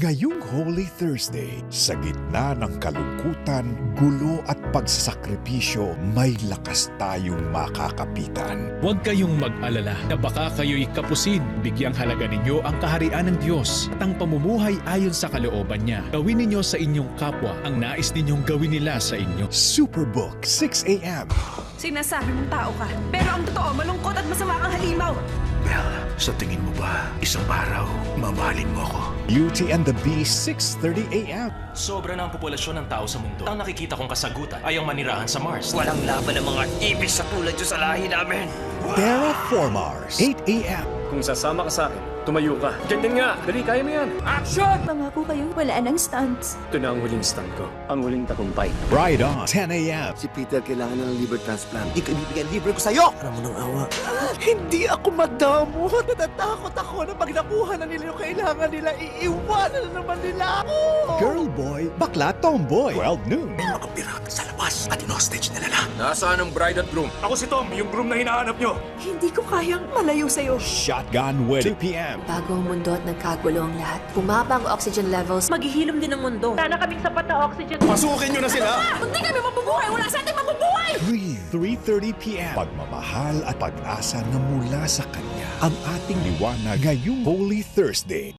Ngayong Holy Thursday, sa gitna ng kalungkutan, gulo at pagsasakripisyo, may lakas tayong makakapitan. Huwag kayong mag-alala na baka kayo'y kapusin. Bigyang halaga ninyo ang kaharian ng Diyos at ang pamumuhay ayon sa kalooban niya. Gawin ninyo sa inyong kapwa ang nais ninyong gawin nila sa inyo. Superbook, 6 a.m. Sinasabi mong tao ka, pero ang totoo, malungkot at masama kang halimaw. Belle, sa tingin mo ba, isang araw, mamahalin mo ako? Beauty and the Beast, 6:30 a.m. Sobra na ang populasyon ng tao sa mundo. Ang nakikita kong kasagutan ay ang manirahan sa Mars. Walang laban ng mga ibis sa tulad nyo sa lahi namin. Terraformars, 8 a.m. Kung sasama ka sa akin, tumayo ka. Ganyan nga! Dali, kaya mo yan! Action! Pangako kayo, wala nang stunts. Ito na ang huling stand ko. Ang huling tagumpay. Ride On, 10 a.m. Si Peter kailangan ng liver transplant. Ikaw ibibigay ang liver ko sa'yo! Alam mo ng awa. Hindi ako madamot. Natatakot ako na pag nakuha na nila yung kailangan nila, iiwanan na naman nila ako! Girl Boy, Bakla Tomboy, 12 noon. May mga pirata sa labas at in-hostage nila na. Nasaan ang bride at groom? Ako si Tom, yung groom na hinahanap nyo. Hindi ko kayang malayo sa'yo. Shotgun Wedding, 2 p.m. Bago ang mundo at nagkagulo ang lahat, bumaba ang oxygen levels. Maghihilom din ang mundo. Sana kaming sapat na oxygen. Pasukin nyo na sila! Hindi kami mabubuhay! Wala sa ating mabubuhay! Breathe, 3:30 p.m. Pagmamahal at pag-asa na mula sa Kanya. Ang ating liwanag ngayong Holy Thursday.